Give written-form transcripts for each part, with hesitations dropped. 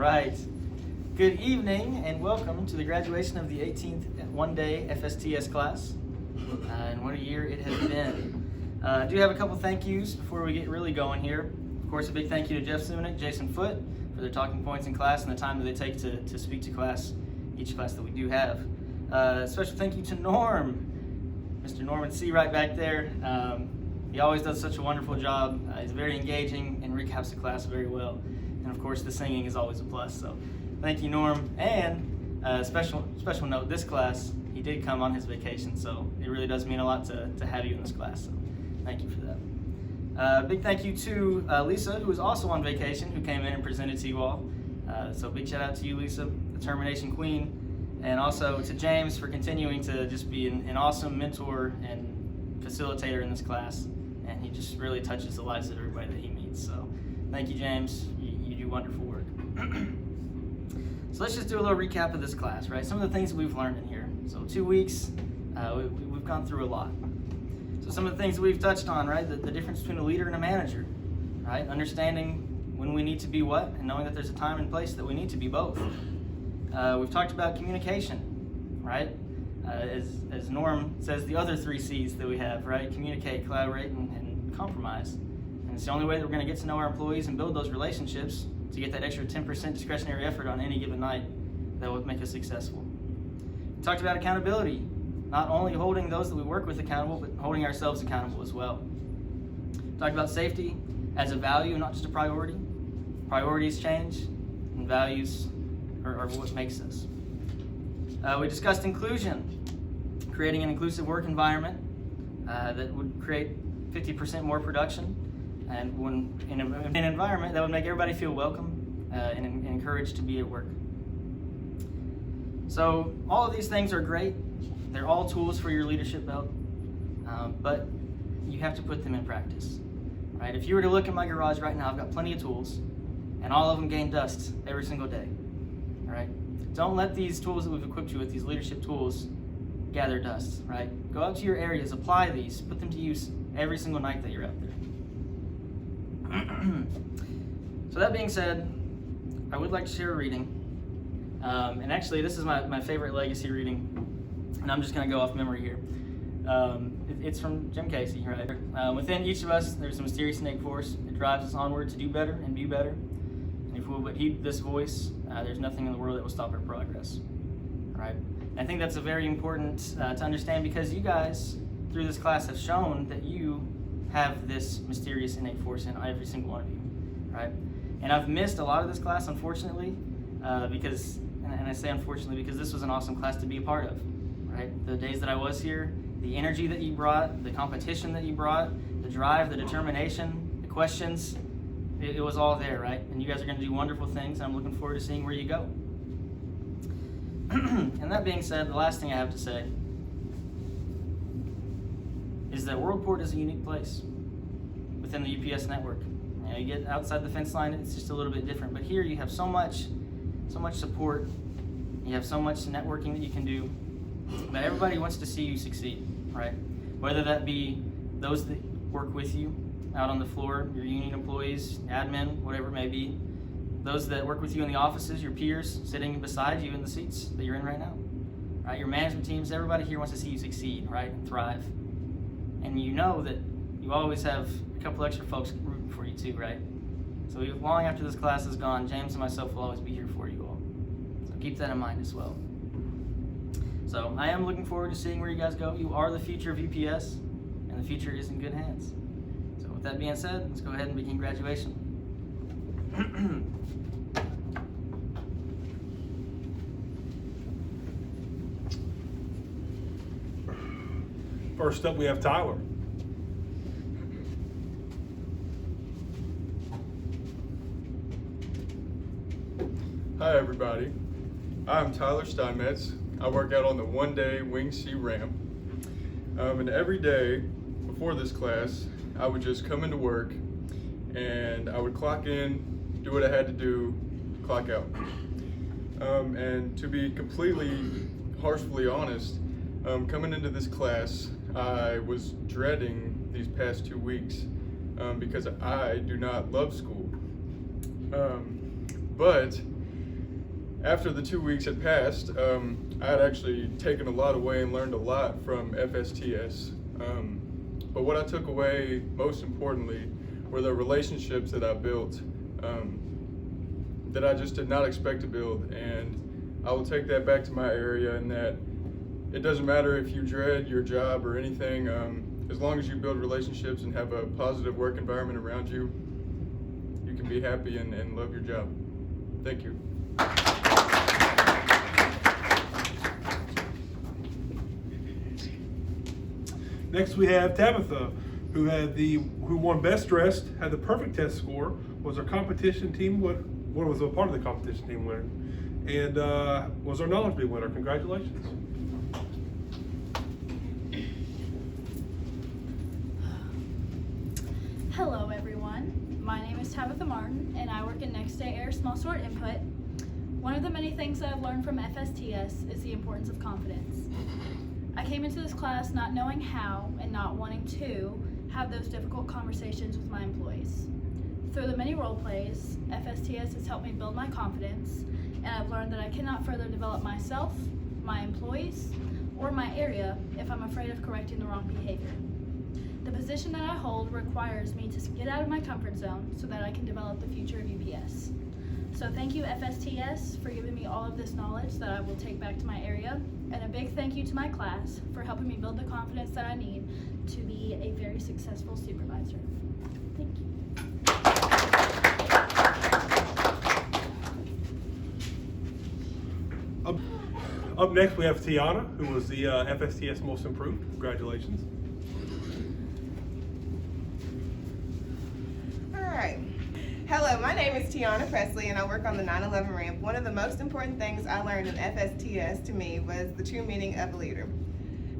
right. Good evening and welcome to the graduation of the 18th one-day FSTS class. And what a year it has been. I do have a couple thank yous before we get really going here. Of course, a big thank you to Jeff Sunick, Jason Foote for their talking points in class and the time that they take to speak to class, each class that we do have. Special thank you to Norm, Mr. Norman C. right back there. He always does such a wonderful job. He's very engaging and recaps the class very well. And of course, the singing is always a plus. So thank you, Norm. And special note, this class, he did come on his vacation. So it really does mean a lot to have you in this class. So thank you for that. Big thank you to Lisa, who was also on vacation, who came in and presented to you all. So big shout out to you, Lisa, the Termination Queen. And also to James for continuing to just be an awesome mentor and facilitator in this class. And he just really touches the lives of everybody that he meets. So thank you, James. You do wonderful work. So let's just do a little recap of this class, right? Some of the things that we've learned in here. So 2 weeks, we've gone through a lot. So some of the things that we've touched on, right? The difference between a leader and a manager, right? Understanding when we need to be what, and knowing that there's a time and place that we need to be both. We've talked about communication, right? As Norm says, the other 3 C's that we have, right? Communicate, collaborate, and compromise. And it's the only way that we're going to get to know our employees and build those relationships to get that extra 10% discretionary effort on any given night that will make us successful. We talked about accountability, not only holding those that we work with accountable, but holding ourselves accountable as well. We talked about safety as a value, not just a priority. Priorities change, and values are what makes us. We discussed inclusion, creating an inclusive work environment that would create 50% more production, and when in an environment that would make everybody feel welcome and encouraged to be at work. So all of these things are great. They're all tools for your leadership belt, but you have to put them in practice. Right? If you were to look in my garage right now, I've got plenty of tools, and all of them gain dust every single day. All right? Don't let these tools that we've equipped you with, these leadership tools, gather dust, right? Go out to your areas, apply these, put them to use every single night that you're out there. So that being said, I would like to share a reading. And actually, this is my favorite legacy reading, and I'm just going to go off memory here. It's from Jim Casey, right? Within each of us, there's a mysterious innate force that drives us onward to do better and be better. And if we will but heed this voice, there's nothing in the world that will stop our progress, right? And I think that's a very important to understand, because you guys, through this class, have shown that you have this mysterious innate force in every single one of you, right? And I've missed a lot of this class, unfortunately, because, and I say unfortunately because this was an awesome class to be a part of, right? The days that I was here, the energy that you brought, the competition that you brought, the drive, the determination, the questions, it was all there, right? And you guys are going to do wonderful things. I'm looking forward to seeing where you go. And that being said, the last thing I have to say is that Worldport is a unique place within the UPS network. You know, you get outside the fence line, it's just a little bit different. But here you have so much support. You have so much networking that you can do. But everybody wants to see you succeed, right? Whether that be those that work with you out on the floor, your union employees, admin, whatever it may be. Those that work with you in the offices, your peers sitting beside you in the seats that you're in right now. Right? Your management teams, everybody here wants to see you succeed, right? And thrive. And you know that you always have a couple extra folks rooting for you too, right? So long after this class is gone, James and myself will always be here for you all. So keep that in mind as well. So I am looking forward to seeing where you guys go. You are the future of UPS, and the future is in good hands. So with that being said, let's go ahead and begin graduation. First up, we have Tyler. Hi everybody, I'm Tyler Steinmetz. I work out on the one-day Wing C ramp. And every day before this class, I would just come into work and I would clock in, do what I had to do, clock out. And to be completely harshly honest, coming into this class, I was dreading these past 2 weeks because I do not love school. But after the 2 weeks had passed, I had actually taken a lot away and learned a lot from FSTS. But what I took away most importantly were the relationships that I built that I just did not expect to build. And I will take that back to my area, and that it doesn't matter if you dread your job or anything, as long as you build relationships and have a positive work environment around you, you can be happy and love your job. Thank you. Next we have Tabitha, who won Best Dressed, had the perfect test score, was our competition team was a part of the competition team winner, and was our knowledge bee winner. Congratulations. Hello everyone, my name is Tabitha Martin and I work in Next Day Air Small Sort Input. One of the many things that I've learned from FSTS is the importance of confidence. I came into this class not knowing how and not wanting to have those difficult conversations with my employees. Through the many role plays, FSTS has helped me build my confidence, and I've learned that I cannot further develop myself, my employees, or my area if I'm afraid of correcting the wrong behavior. The position that I hold requires me to get out of my comfort zone so that I can develop the future of UPS. So thank you FSTS for giving me all of this knowledge that I will take back to my area, and a big thank you to my class for helping me build the confidence that I need to be a very successful supervisor. Thank you. Up next we have Tianna, who was the FSTS Most Improved. Congratulations. Alright. Hello, my name is Tianna Presley and I work on the 911 ramp. One of the most important things I learned in FSTS to me was the true meaning of a leader.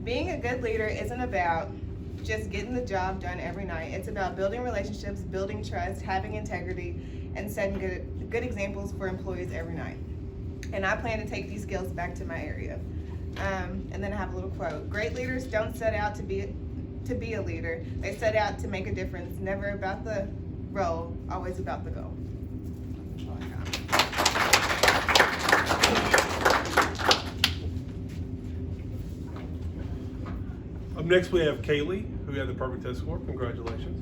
Being a good leader isn't about just getting the job done every night. It's about building relationships, building trust, having integrity, and setting good examples for employees every night. And I plan to take these skills back to my area. And then I have a little quote. Great leaders don't set out to be a leader. They set out to make a difference. Never about the role, always about the goal. Up next we have Kaileigh, who had the perfect test score. Congratulations.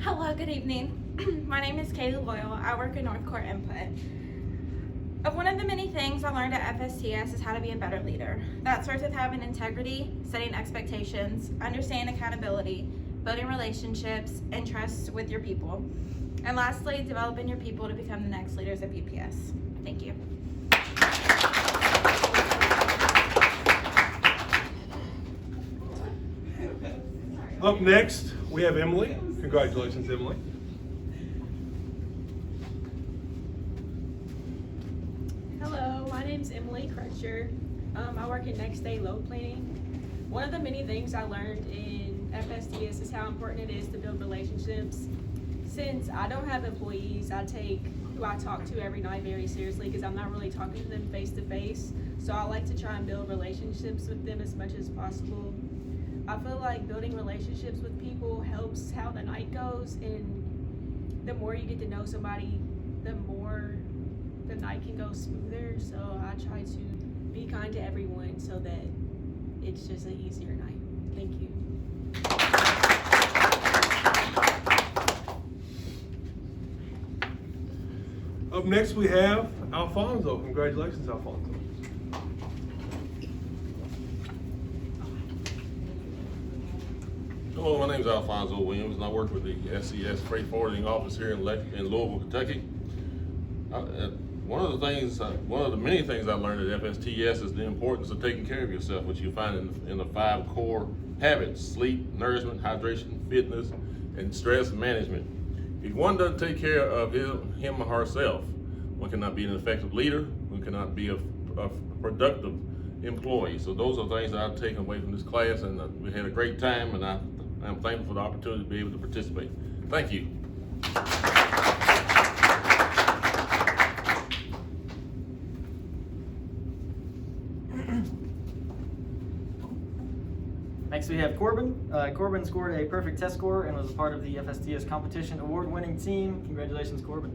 Hello, good evening. My name is Kaileigh Loyall. I work in North Court Input. One of the many things I learned at FSTS is how to be a better leader. That starts with having integrity, setting expectations, understanding accountability, building relationships, and trust with your people. And lastly, developing your people to become the next leaders of UPS. Thank you. Up next, we have Emily. Congratulations, Emily. Hello, my name's Emily Crutcher. I work in Next Day Load Planning. One of the many things I learned in FSTS is how important it is to build relationships. Since I don't have employees, I take who I talk to every night very seriously because I'm not really talking to them face to face. So I like to try and build relationships with them as much as possible. I feel like building relationships with people helps how the night goes, and the more you get to know somebody, the more the night can go smoother. So I try to be kind to everyone so that it's just an easier night. Thank you. Up next we have Alphonso. Congratulations, Alphonso. Hello, my name is Alphonso Williams, and I work with the SCS Freight Forwarding Office here in Louisville, Kentucky. One of the many things I learned at FSTS is the importance of taking care of yourself, which you find in the 5 core habits: sleep, nourishment, hydration, fitness, and stress management. If one doesn't take care of him or herself, one cannot be an effective leader, one cannot be a productive employee. So those are things that I've taken away from this class, and we had a great time, and I'm thankful for the opportunity to be able to participate. Thank you. Next we have Corbyn. Corbyn scored a perfect test score and was a part of the FSTS competition award-winning team. Congratulations, Corbyn.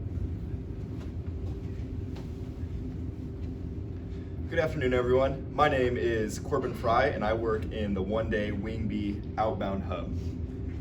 Good afternoon, everyone. My name is Corbyn Fry, and I work in the one-day Wing B Outbound Hub.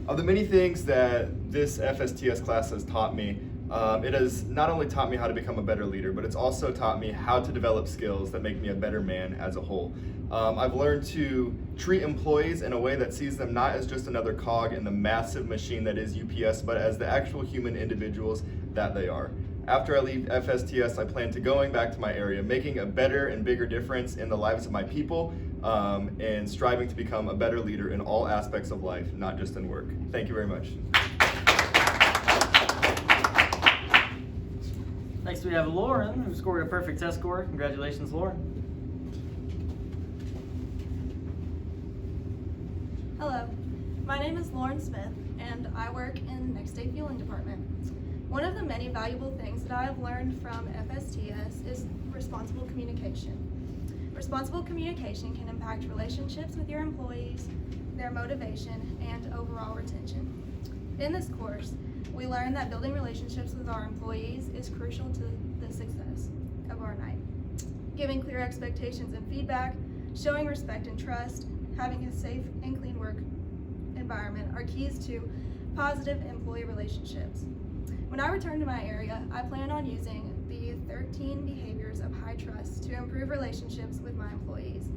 Of the many things that this FSTS class has taught me, it has not only taught me how to become a better leader, but it's also taught me how to develop skills that make me a better man as a whole. I've learned to treat employees in a way that sees them not as just another cog in the massive machine that is UPS, but as the actual human individuals that they are. After I leave FSTS, I plan to going back to my area, making a better and bigger difference in the lives of my people, and striving to become a better leader in all aspects of life, not just in work. Thank you very much. Next we have Lauryn, who scored a perfect test score. Congratulations, Lauryn. Hello, my name is Lauryn Smith, and I work in the Next Day Fueling Department. One of the many valuable things that I have learned from FSTS is responsible communication. Responsible communication can impact relationships with your employees, their motivation, and overall retention. In this course, we learn that building relationships with our employees is crucial to the success of our night. Giving clear expectations and feedback, showing respect and trust, having a safe and clean work environment are keys to positive employee relationships. When I return to my area, I plan on using the 13 behaviors of high trust to improve relationships with my employees.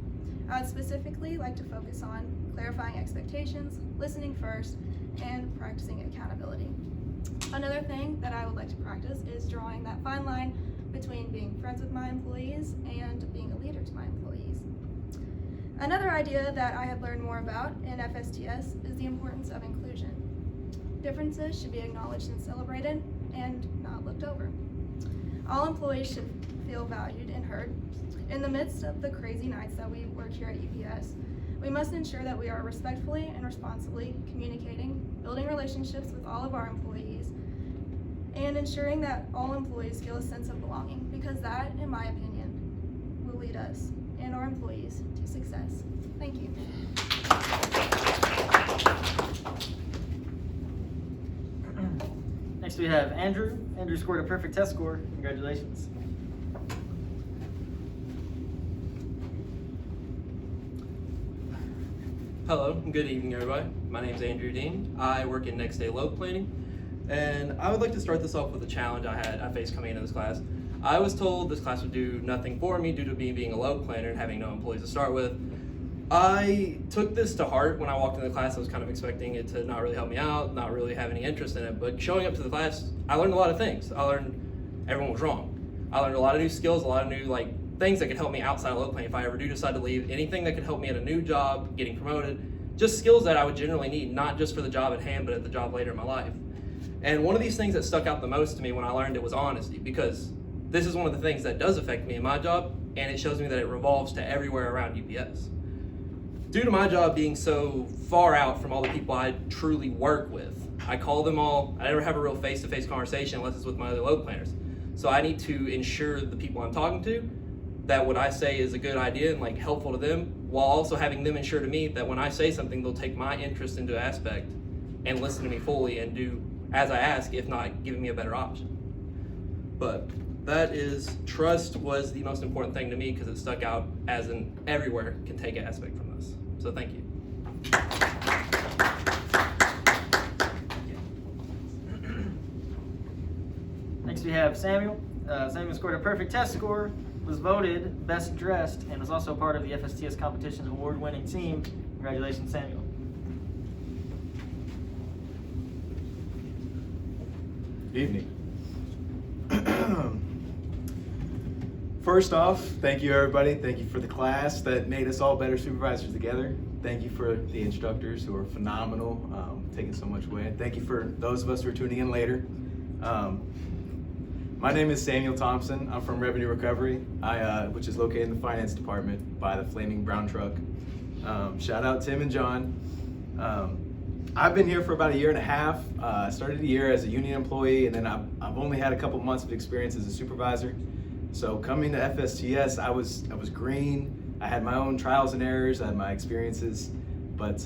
I would specifically like to focus on clarifying expectations, listening first, and practicing accountability. Another thing that I would like to practice is drawing that fine line between being friends with my employees and being a leader to my employees. Another idea that I have learned more about in FSTS is the importance of inclusion. Differences should be acknowledged and celebrated and not looked over. All employees should feel valued and heard. In the midst of the crazy nights that we work here at UPS, we must ensure that we are respectfully and responsibly communicating, building relationships with all of our employees, and ensuring that all employees feel a sense of belonging, because that, in my opinion, will lead us and our employees to success. Thank you. Next we have Andrew. Andrew scored a perfect test score. Congratulations. Hello, good evening everybody. My name is Andrew Dean. I work in Next Day Load Planning, and I would like to start this off with a challenge I faced coming into this class. I was told this class would do nothing for me due to me being a load planner and having no employees to start with. I took this to heart when I walked into the class. I was kind of expecting it to not really help me out, not really have any interest in it, but showing up to the class, I learned a lot of things. I learned everyone was wrong. I learned a lot of new skills, a lot of new things that could help me outside of load planning if I ever do decide to leave, anything that could help me at a new job, getting promoted, just skills that I would generally need, not just for the job at hand, but at the job later in my life. And one of these things that stuck out the most to me when I learned it was honesty, because this is one of the things that does affect me in my job, and it shows me that it revolves to everywhere around UPS. Due to my job being so far out from all the people I truly work with, I call them all, I never have a real face-to-face conversation unless it's with my other load planners. So I need to ensure the people I'm talking to that what I say is a good idea and helpful to them, while also having them ensure to me that when I say something, they'll take my interest into aspect and listen to me fully and do as I ask, if not giving me a better option. But that is, trust was the most important thing to me because it stuck out as in everywhere can take an aspect from this. So thank you. Next we have Samuel. Samuel scored a perfect test score, was voted best dressed, and was also part of the FSTS competition award-winning team. Congratulations, Samuel. Evening. First off, thank you everybody. Thank you for the class that made us all better supervisors together. Thank you for the instructors who are phenomenal, taking so much away. Thank you for those of us who are tuning in later. My name is Samuel Thompson. I'm from Revenue Recovery, which is located in the finance department by the flaming brown truck. Shout out Tim and John. I've been here for about a year and a half. I started the year as a union employee, and then I've only had a couple months of experience as a supervisor. So coming to FSTS, I was green. I had my own trials and errors. I had my experiences. But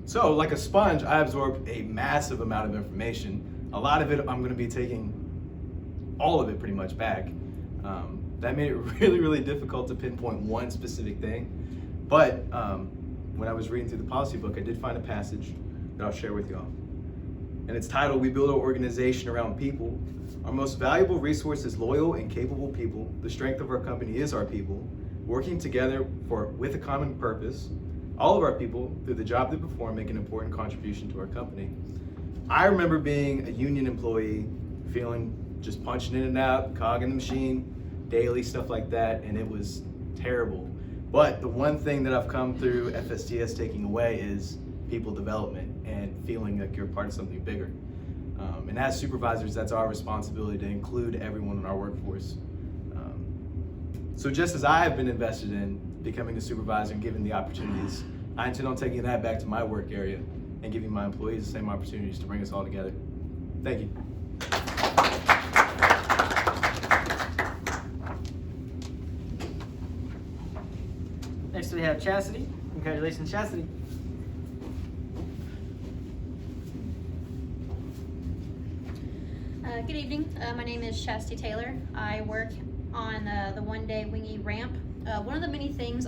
so, like a sponge, I absorbed a massive amount of information. A lot of it, I'm going to be taking all of it pretty much back. That made it really, really difficult to pinpoint one specific thing. But when I was reading through the policy book, I did find a passage that I'll share with y'all. And it's titled, "We Build Our Organization Around People. Our most valuable resource is loyal and capable people. The strength of our company is our people. Working together with a common purpose, all of our people, through the job they perform, make an important contribution to our company." I remember being a union employee, feeling just punching in and out, cog in the machine, daily, stuff like that, and it was terrible. But the one thing that I've come through FSTS taking away is people development and feeling like you're part of something bigger. And as supervisors, that's our responsibility to include everyone in our workforce. So just as I have been invested in becoming a supervisor and given the opportunities, I intend on taking that back to my work area and giving my employees the same opportunities to bring us all together. Thank you. Next we have Chasity. Congratulations, Chasity. Good evening. My name is Chasity Taylor. I work on the one-day wingy ramp. One of the many things